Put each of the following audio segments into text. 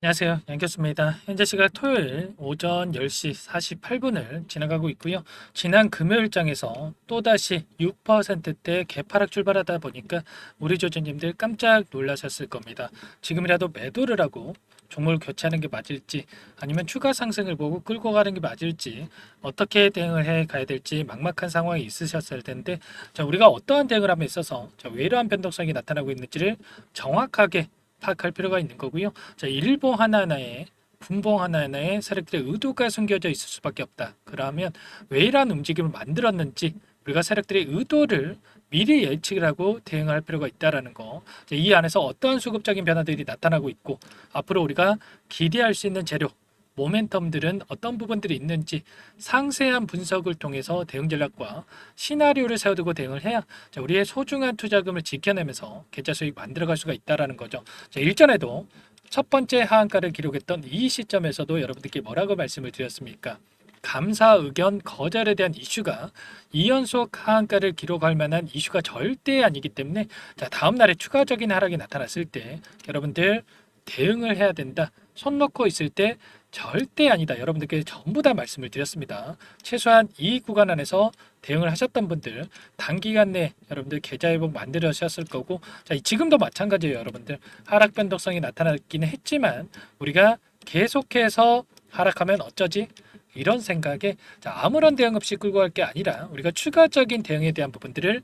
안녕하세요. 양교수입니다. 현재 시각 토요일 오전 10시 48분을 지나가고 있고요. 지난 금요일장에서 또다시 6%대 개파락 출발하다 보니까 우리 조주님들 깜짝 놀라셨을 겁니다. 지금이라도 매도를 하고 종목을 교체하는 게 맞을지 아니면 추가 상승을 보고 끌고 가는 게 맞을지 어떻게 대응을 해 가야 될지 막막한 상황이 있으셨을 텐데, 자, 우리가 어떠한 대응을 함에 있어서 왜 이러한 변동성이 나타나고 있는지를 정확하게 파악할 필요가 있는 거고요. 자, 일봉 하나하나에 분봉 하나하나에 세력들의 의도가 숨겨져 있을 수밖에 없다. 그러면 왜 이러한 움직임을 만들었는지 우리가 세력들의 의도를 미리 예측을 하고 대응할 필요가 있다라는 거. 자, 이 안에서 어떠한 수급적인 변화들이 나타나고 있고 앞으로 우리가 기대할 수 있는 재료 모멘텀들은 어떤 부분들이 있는지 상세한 분석을 통해서 대응 전략과 시나리오를 세워두고 대응을 해야 우리의 소중한 투자금을 지켜내면서 계좌 수익 만들어갈 수가 있다라는 거죠. 일전에도 첫 번째 하한가를 기록했던 이 시점에서도 여러분들께 뭐라고 말씀을 드렸습니까? 감사 의견 거절에 대한 이슈가 2연속 하한가를 기록할 만한 이슈가 절대 아니기 때문에, 다음 날에 추가적인 하락이 나타났을 때 여러분들 대응을 해야 된다. 손 놓고 있을 때 절대 아니다. 여러분들께 전부 다 말씀을 드렸습니다. 최소한 이 구간 안에서 대응을 하셨던 분들 단기간 내에 여러분들 계좌 회복 만들으셨을 거고, 지금도 마찬가지예요. 여러분들 하락 변동성이 나타났기는 했지만 우리가 계속해서 하락하면 어쩌지? 이런 생각에 아무런 대응 없이 끌고 갈 게 아니라 우리가 추가적인 대응에 대한 부분들을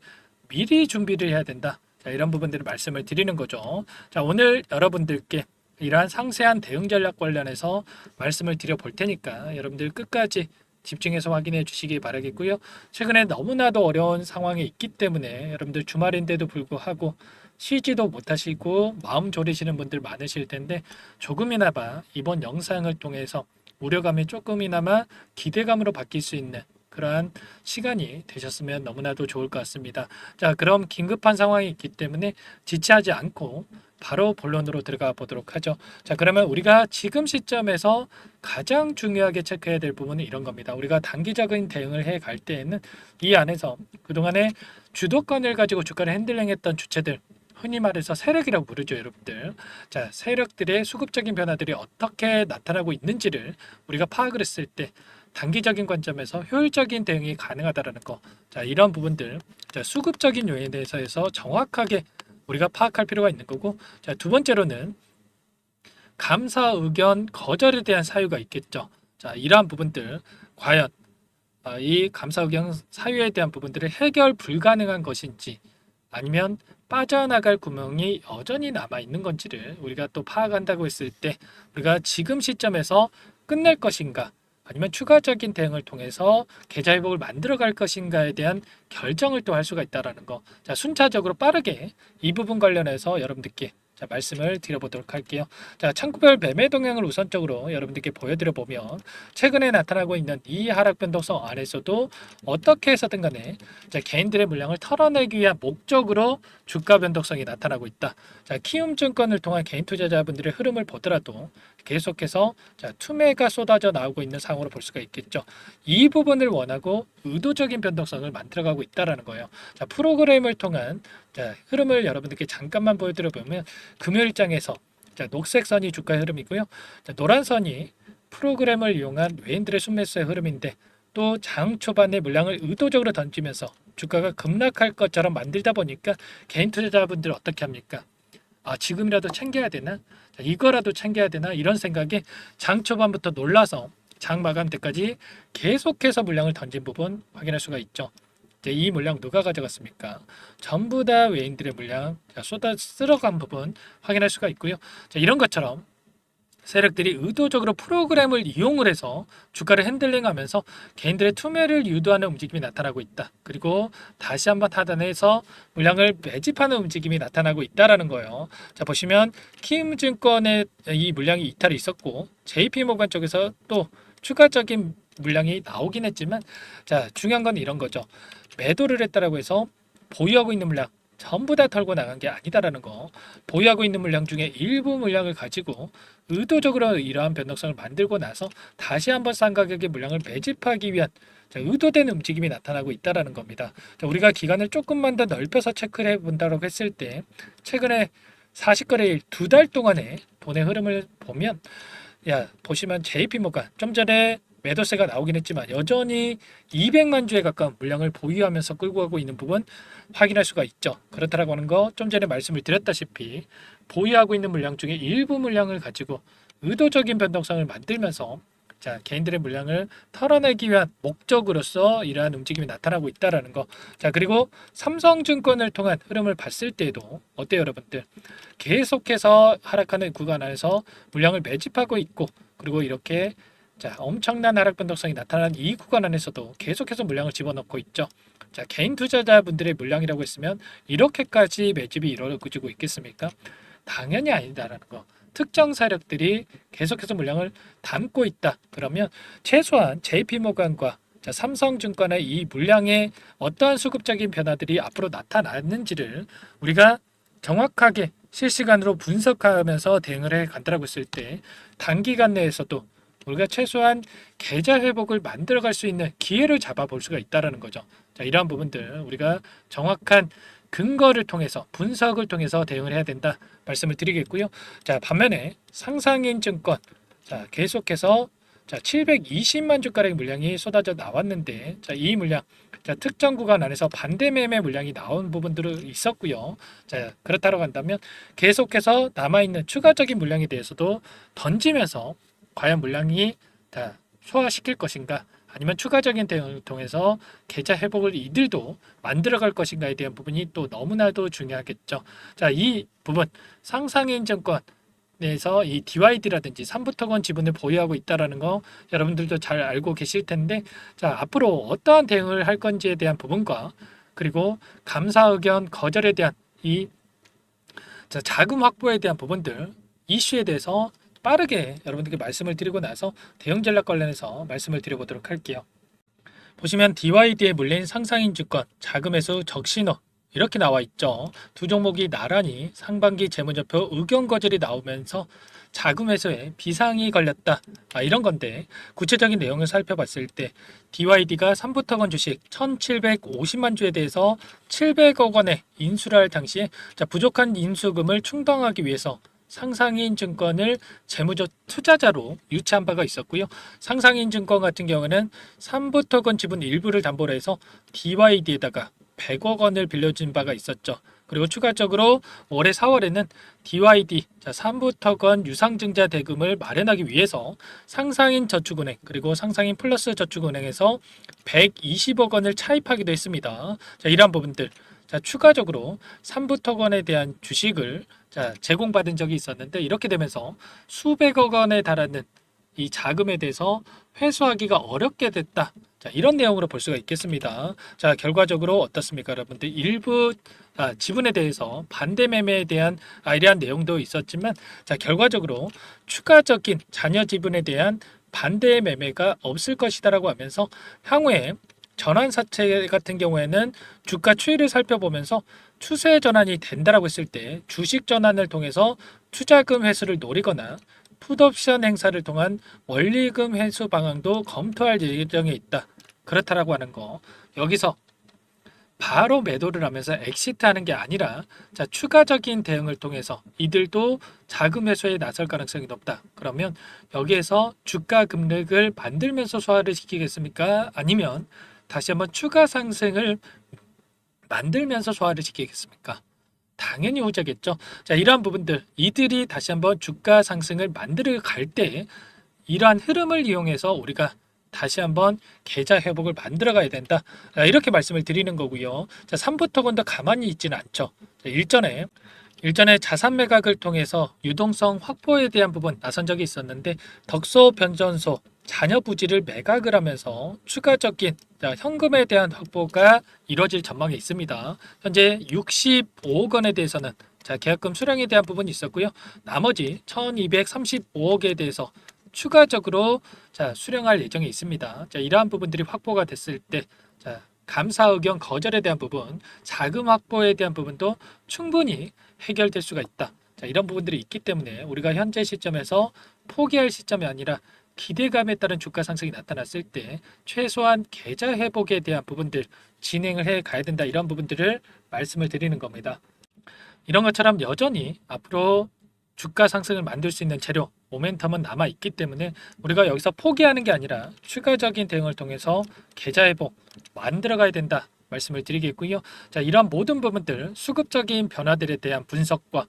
미리 준비를 해야 된다. 이런 부분들을 말씀을 드리는 거죠. 오늘 여러분들께 이러한 상세한 대응 전략 관련해서 말씀을 드려 볼 테니까 여러분들 끝까지 집중해서 확인해 주시기 바라겠고요. 최근에 너무나도 어려운 상황에 있기 때문에 여러분들 주말인데도 불구하고 쉬지도 못하시고 마음 졸이시는 분들 많으실 텐데, 조금이나마 이번 영상을 통해서 우려감이 조금이나마 기대감으로 바뀔 수 있는 그러한 시간이 되셨으면 너무나도 좋을 것 같습니다. 자, 그럼 긴급한 상황이 있기 때문에 지체하지 않고 바로 본론으로 들어가 보도록 하죠. 자, 그러면 우리가 지금 시점에서 가장 중요하게 체크해야 될 부분은 이런 겁니다. 우리가 단기적인 대응을 해 갈 때에는 이 안에서 그동안에 주도권을 가지고 주가를 핸들링했던 주체들, 흔히 말해서 세력이라고 부르죠, 여러분들. 자, 세력들의 수급적인 변화들이 어떻게 나타나고 있는지를 우리가 파악을 했을 때 단기적인 관점에서 효율적인 대응이 가능하다라는 거. 자, 이런 부분들, 수급적인 요인에 대해서 정확하게 우리가 파악할 필요가 있는 거고, 두 번째로는 감사 의견 거절에 대한 사유가 있겠죠. 자, 이러한 부분들 과연 이 감사 의견 사유에 대한 부분들을 해결 불가능한 것인지 아니면 빠져나갈 구멍이 여전히 남아 있는 건지를 우리가 또 파악한다고 했을 때 우리가 지금 시점에서 끝낼 것인가 아니면 추가적인 대응을 통해서 계좌 회복을 만들어 갈 것인가에 대한 결정을 또 할 수가 있다라는 거. 자, 순차적으로 빠르게 이 부분 관련해서 여러분들께 말씀을 드려보도록 할게요. 자, 창구별 매매 동향을 우선적으로 여러분들께 보여드려 보면 최근에 나타나고 있는 이 하락 변동성 안에서도 어떻게 해서든 간에 개인들의 물량을 털어내기 위한 목적으로 주가 변동성이 나타나고 있다. 자, 키움증권을 통한 개인 투자자분들의 흐름을 보더라도 계속해서 투매가 쏟아져 나오고 있는 상황으로 볼 수가 있겠죠. 이 부분을 원하고 의도적인 변동성을 만들어가고 있다라는 거예요. 자, 프로그램을 통한 흐름을 여러분들께 잠깐만 보여드려 보면 금요일장에서 녹색 선이 주가의 흐름이고요. 노란 선이 프로그램을 이용한 외인들의 순매수의 흐름인데, 또 장 초반에 물량을 의도적으로 던지면서 주가가 급락할 것처럼 만들다 보니까 개인 투자자분들 어떻게 합니까? 아, 지금이라도 챙겨야 되나? 이거라도 챙겨야 되나? 이런 생각에 장 초반부터 놀라서 장 마감 때까지 계속해서 물량을 던진 부분 확인할 수가 있죠. 이 물량 누가 가져갔습니까? 전부 다 외인들의 물량 쏟아 쓸어간 부분 확인할 수가 있고요. 이런 것처럼 세력들이 의도적으로 프로그램을 이용을 해서 주가를 핸들링하면서 개인들의 투매를 유도하는 움직임이 나타나고 있다. 그리고 다시 한번 하단에서 물량을 매집하는 움직임이 나타나고 있다라는 거예요. 자, 보시면 키움증권의 이 물량이 이탈이 있었고 JP모건 쪽에서 또 추가적인 물량이 나오긴 했지만, 자, 중요한 건 이런 거죠. 매도를 했다라고 해서 보유하고 있는 물량 전부 다 털고 나간 게 아니다라는 거. 보유하고 있는 물량 중에 일부 물량을 가지고 의도적으로 이러한 변동성을 만들고 나서 다시 한번 싼 가격의 물량을 매집하기 위한 의도된 움직임이 나타나고 있다라는 겁니다. 우리가 기간을 조금만 더 넓혀서 체크를 해본다고 했을 때 최근에 40거래일 2달 동안에 돈의 흐름을 보면 보시면 JP모간 좀 전에 매도세가 나오긴 했지만 여전히 200만 주에 가까운 물량을 보유하면서 끌고 가고 있는 부분 확인할 수가 있죠. 그렇다라고 하는 거 좀 전에 말씀을 드렸다시피 보유하고 있는 물량 중에 일부 물량을 가지고 의도적인 변동성을 만들면서 개인들의 물량을 털어내기 위한 목적으로서 이러한 움직임이 나타나고 있다라는 거. 그리고 삼성증권을 통한 흐름을 봤을 때에도 어때요, 여러분들? 계속해서 하락하는 구간 안에서 물량을 매집하고 있고, 그리고 이렇게 엄청난 하락 변동성이 나타난 이 구간 안에서도 계속해서 물량을 집어넣고 있죠. 개인 투자자분들의 물량이라고 했으면 이렇게까지 매집이 이루어지고 있겠습니까? 당연히 아니다라는 거. 특정 세력들이 계속해서 물량을 담고 있다. 그러면 최소한 JP모간과 삼성증권의 이 물량의 어떠한 수급적인 변화들이 앞으로 나타났는지를 우리가 정확하게 실시간으로 분석하면서 대응을 해 간다라고 했을 때 단기간 내에서도 우리가 최소한 계좌 회복을 만들어갈 수 있는 기회를 잡아볼 수가 있다는 거죠. 이러한 부분들 우리가 정확한 근거를 통해서 분석을 통해서 대응을 해야 된다 말씀을 드리겠고요. 반면에 상상인증권 계속해서 720만 주가량의 물량이 쏟아져 나왔는데 이 물량 특정 구간 안에서 반대 매매 물량이 나온 부분들은 있었고요. 그렇다고 한다면 계속해서 남아있는 추가적인 물량에 대해서도 던지면서 과연 물량이 다 소화시킬 것인가 아니면 추가적인 대응을 통해서 계좌 회복을 이들도 만들어갈 것인가에 대한 부분이 또 너무나도 중요하겠죠. 이 부분 상상인증권에서 이 DYD라든지 삼부토건 지분을 보유하고 있다라는 거 여러분들도 잘 알고 계실 텐데 앞으로 어떠한 대응을 할 건지에 대한 부분과 그리고 감사 의견 거절에 대한 이 자금 확보에 대한 부분들 이슈에 대해서 빠르게 여러분들께 말씀을 드리고 나서 대응 전략 관련해서 말씀을 드려보도록 할게요. 보시면 DYD에 물린 상상인증권 자금매수 적신호 이렇게 나와 있죠. 두 종목이 나란히 상반기 재무제표 의견 거절이 나오면서 자금매수에 비상이 걸렸다. 이런 건데 구체적인 내용을 살펴봤을 때 DYD가 삼부토건 주식 1,750만 주에 대해서 700억 원에 인수를 할 당시에 부족한 인수금을 충당하기 위해서 상상인증권을 재무적 투자자로 유치한 바가 있었고요. 상상인증권 같은 경우는 삼부토건 지분 일부를 담보로 해서 DYD에다가 100억 원을 빌려준 바가 있었죠. 그리고 추가적으로 올해 4월에는 DYD 삼부토건 유상증자 대금을 마련하기 위해서 상상인 저축은행 그리고 상상인 플러스 저축은행에서 120억 원을 차입하기도 했습니다. 이러한 부분들 추가적으로 삼부토건에 대한 주식을 제공받은 적이 있었는데 이렇게 되면서 수백억 원에 달하는 이 자금에 대해서 회수하기가 어렵게 됐다. 이런 내용으로 볼 수가 있겠습니다. 결과적으로 어떻습니까, 여러분들? 일부 지분에 대해서 반대 매매에 대한 이러한 내용도 있었지만 결과적으로 추가적인 잔여 지분에 대한 반대 매매가 없을 것이다라고 하면서 향후에 전환사채 같은 경우에는 주가 추이를 살펴보면서 추세 전환이 된다라고 했을 때 주식 전환을 통해서 투자금 회수를 노리거나 풋옵션 행사를 통한 원리금 회수 방향도 검토할 예정에 있다. 그렇다라고 하는 거. 여기서 바로 매도를 하면서 엑시트하는 게 아니라 추가적인 대응을 통해서 이들도 자금 회수에 나설 가능성이 높다. 그러면 여기에서 주가 급락을 만들면서 소화를 시키겠습니까? 아니면 다시 한번 추가 상승을 만들면서 소화를 시키겠습니까? 당연히 후자겠죠. 이러한 부분들 이들이 다시 한번 주가 상승을 만들어 갈 때 이러한 흐름을 이용해서 우리가 다시 한번 계좌 회복을 만들어 가야 된다. 이렇게 말씀을 드리는 거고요. 삼부토건도 가만히 있지는 않죠. 일전에 자산 매각을 통해서 유동성 확보에 대한 부분 나선 적이 있었는데 덕소 변전소 잔여 부지를 매각을 하면서 추가적인 현금에 대한 확보가 이뤄질 전망이 있습니다. 현재 65억 원에 대해서는 계약금 수령에 대한 부분이 있었고요. 나머지 1235억에 대해서 추가적으로 수령할 예정이 있습니다. 이러한 부분들이 확보가 됐을 때 감사 의견 거절에 대한 부분, 자금 확보에 대한 부분도 충분히 해결될 수가 있다. 이런 부분들이 있기 때문에 우리가 현재 시점에서 포기할 시점이 아니라 기대감에 따른 주가 상승이 나타났을 때 최소한 계좌 회복에 대한 부분들 진행을 해 가야 된다. 이런 부분들을 말씀을 드리는 겁니다. 이런 것처럼 여전히 앞으로 주가 상승을 만들 수 있는 재료, 모멘텀은 남아 있기 때문에 우리가 여기서 포기하는 게 아니라 추가적인 대응을 통해서 계좌 회복 만들어 가야 된다 말씀을 드리겠고요. 자, 이러한 모든 부분들 수급적인 변화들에 대한 분석과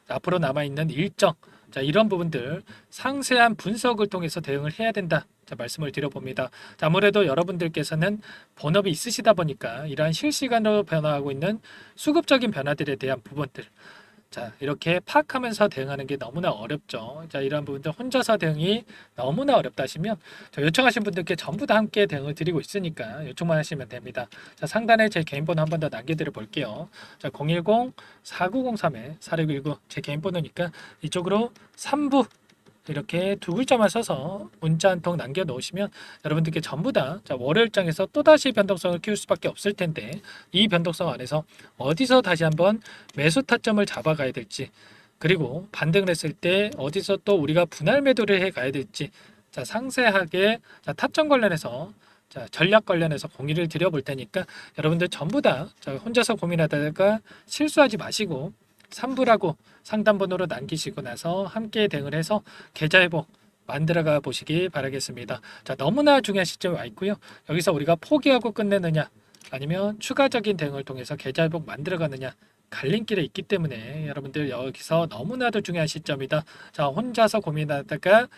앞으로 남아 있는 일정, 자, 이런 부분들 상세한 분석을 통해서 대응을 해야 된다. 자, 말씀을 드려봅니다. 자, 아무래도 여러분들께서는 본업이 있으시다 보니까 이러한 실시간으로 변화하고 있는 수급적인 변화들에 대한 부분들, 자, 이렇게 파악하면서 대응하는 게 너무나 어렵죠. 자, 이런 부분들 혼자서 대응이 너무나 어렵다 하시면 요청하신 분들께 전부 다 함께 대응을 드리고 있으니까 요청만 하시면 됩니다. 자, 상단에 제 개인 번호 한 번 더 남겨드려 볼게요. 자, 010-4903-4619 제 개인 번호니까 이쪽으로 3부 이렇게 두 글자만 써서 문자 한 통 남겨 놓으시면 여러분들께 전부 다 월요일장에서 또다시 변동성을 키울 수밖에 없을 텐데 이 변동성 안에서 어디서 다시 한번 매수 타점을 잡아가야 될지, 그리고 반등을 했을 때 어디서 또 우리가 분할 매도를 해 가야 될지, 자, 상세하게 타점 관련해서 전략 관련해서 공유를 드려볼 테니까 여러분들 전부 다 혼자서 고민하다가 실수하지 마시고 3부라고 상담번호로 남기시고 나서 함께 대응을 해서 계좌 회복 만들어가 보시기 바라겠습니다. 자, 너무나 중요한 시점에 와 있고요. 여기서 우리가 포기하고 끝내느냐 아니면 추가적인 대응을 통해서 계좌 회복 만들어가느냐 갈림길에 있기 때문에 여러분들 여기서 너무나도 중요한 시점이다. 자, 혼자서 고민하다가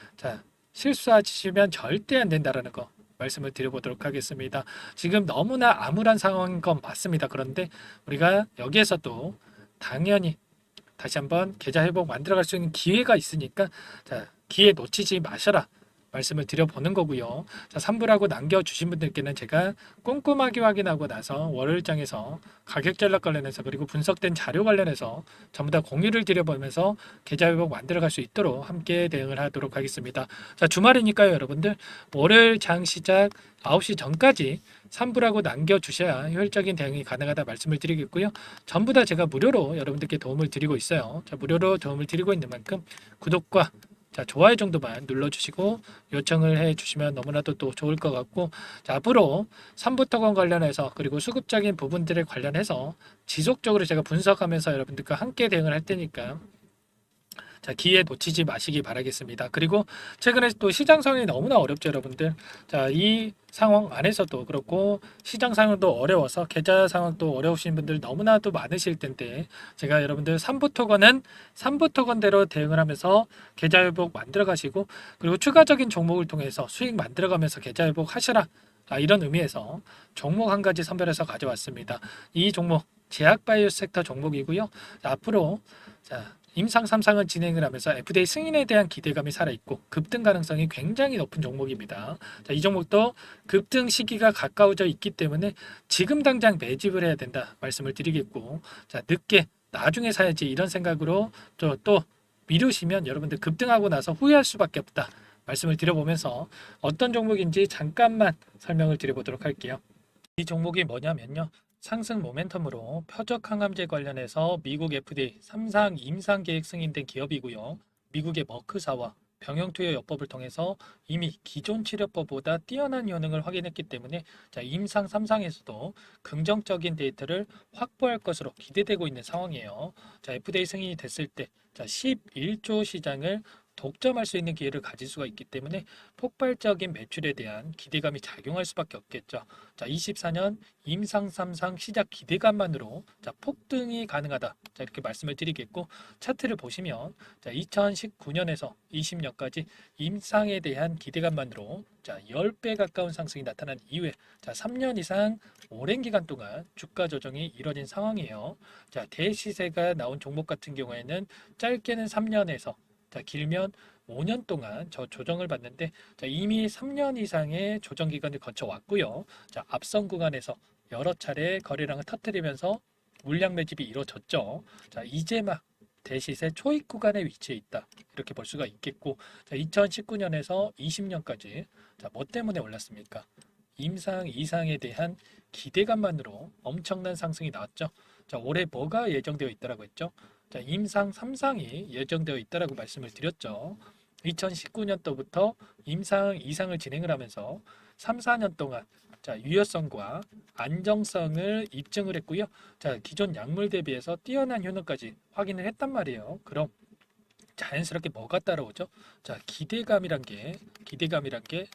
실수하시면 절대 안 된다라는 거 말씀을 드려보도록 하겠습니다. 지금 너무나 암울한 상황인 건 맞습니다. 그런데 우리가 여기에서 또 당연히 다시 한번 계좌 회복 만들어갈 수 있는 기회가 있으니까 기회 놓치지 마셔라 말씀을 드려보는 거고요. 자, 3부라고 남겨주신 분들께는 제가 꼼꼼하게 확인하고 나서 월요일장에서 가격 전략 관련해서 그리고 분석된 자료 관련해서 전부 다 공유를 드려보면서 계좌 회복 만들어갈 수 있도록 함께 대응을 하도록 하겠습니다. 자, 주말이니까요, 여러분들 월요일 장 시작 9시 전까지 3부라고 남겨주셔야 효율적인 대응이 가능하다 말씀을 드리겠고요. 전부 다 제가 무료로 여러분들께 도움을 드리고 있어요. 자, 무료로 도움을 드리고 있는 만큼 구독과 좋아요 정도만 눌러주시고 요청을 해주시면 너무나도 또 좋을 것 같고, 자, 앞으로 3부토건 관련해서 그리고 수급적인 부분들에 관련해서 지속적으로 제가 분석하면서 여러분들과 함께 대응을 할 테니까 자, 기회 놓치지 마시기 바라겠습니다. 그리고 최근에 또 시장 상황이 너무나 어렵죠, 여러분들. 자, 이 상황 안에서도 그렇고 시장 상황도 어려워서 계좌 상황도 어려우신 분들 너무나도 많으실 텐데 제가 여러분들 3부 토건은 3부 토건대로 대응을 하면서 계좌 회복 만들어 가시고 그리고 추가적인 종목을 통해서 수익 만들어 가면서 계좌 회복 하셔라. 이런 의미에서 종목 한 가지 선별해서 가져왔습니다. 이 종목 제약바이오 섹터 종목이고요. 자, 앞으로 임상 3상을 진행을 하면서 FDA 승인에 대한 기대감이 살아있고 급등 가능성이 굉장히 높은 종목입니다. 자, 이 종목도 급등 시기가 가까워져 있기 때문에 지금 당장 매집을 해야 된다 말씀을 드리겠고, 자, 늦게 나중에 사야지 이런 생각으로 또 미루시면 여러분들 급등하고 나서 후회할 수밖에 없다 말씀을 드려보면서 어떤 종목인지 잠깐만 설명을 드려보도록 할게요. 이 종목이 뭐냐면요. 상승 모멘텀으로 표적 항암제 관련해서 미국 FDA 3상 임상 계획 승인된 기업이고요. 미국의 머크사와 병용투여요법을 통해서 이미 기존 치료법보다 뛰어난 효능을 확인했기 때문에 임상 3상에서도 긍정적인 데이터를 확보할 것으로 기대되고 있는 상황이에요. FDA 승인이 됐을 때 11조 시장을 독점할 수 있는 기회를 가질 수가 있기 때문에 폭발적인 매출에 대한 기대감이 작용할 수밖에 없겠죠. 24년 임상 3상 시작 기대감만으로 폭등이 가능하다. 이렇게 말씀을 드리겠고, 차트를 보시면 2019년에서 20년까지 임상에 대한 기대감만으로 10배 가까운 상승이 나타난 이후에 3년 이상 오랜 기간 동안 주가 조정이 이뤄진 상황이에요. 대시세가 나온 종목 같은 경우에는 짧게는 3년에서 길면 5년 동안 조정을 받는데 이미 3년 이상의 조정 기간을 거쳐왔고요. 앞선 구간에서 여러 차례 거래량을 터뜨리면서 물량 매집이 이루어졌죠. 이제 막 대시세 초입 구간에 위치해 있다. 이렇게 볼 수가 있겠고, 2019년에서 20년까지 뭐 때문에 올랐습니까? 임상 이상에 대한 기대감만으로 엄청난 상승이 나왔죠. 올해 뭐가 예정되어 있다라고 했죠? 임상 3상이 예정되어 있다라고 말씀을 드렸죠. 2019년도부터 임상 2상을 진행을 하면서 3, 4년 동안 유효성과 안정성을 입증을 했고요. 기존 약물 대비해서 뛰어난 효능까지 확인을 했단 말이에요. 그럼 자연스럽게 뭐가 따라오죠? 자, 기대감이란 게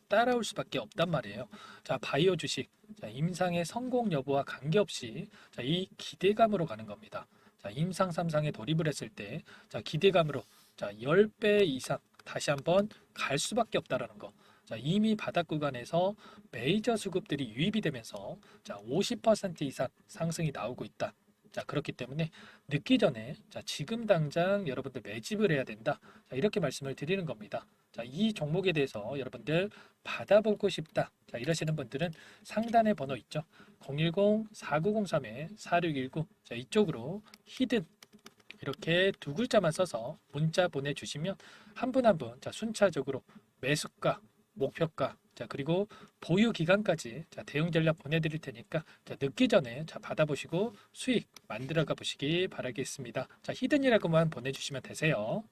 따라올 수밖에 없단 말이에요. 자, 바이오 주식, 자, 임상의 성공 여부와 관계없이 자, 이 기대감으로 가는 겁니다. 자, 임상 3상에 돌입을 했을 때, 자, 기대감으로 자, 10배 이상 다시 한번 갈 수밖에 없다라는 거. 자, 이미 바닥 구간에서 메이저 수급들이 유입이 되면서 자, 50% 이상 상승이 나오고 있다. 자, 그렇기 때문에 늦기 전에 자, 지금 당장 여러분들 매집을 해야 된다. 자, 이렇게 말씀을 드리는 겁니다. 자, 이 종목에 대해서 여러분들 받아보고 싶다. 자, 이러시는 분들은 상단에 번호 있죠. 010-4903-4619. 자, 이쪽으로 히든 이렇게 두 글자만 써서 문자 보내주시면 한 분 한 분 자, 순차적으로 매수가, 목표가, 자, 그리고 보유 기간까지 자, 대응 전략 보내드릴 테니까 자, 늦기 전에 자, 받아보시고 수익 만들어가 보시기 바라겠습니다. 자, 히든이라고만 보내주시면 되세요.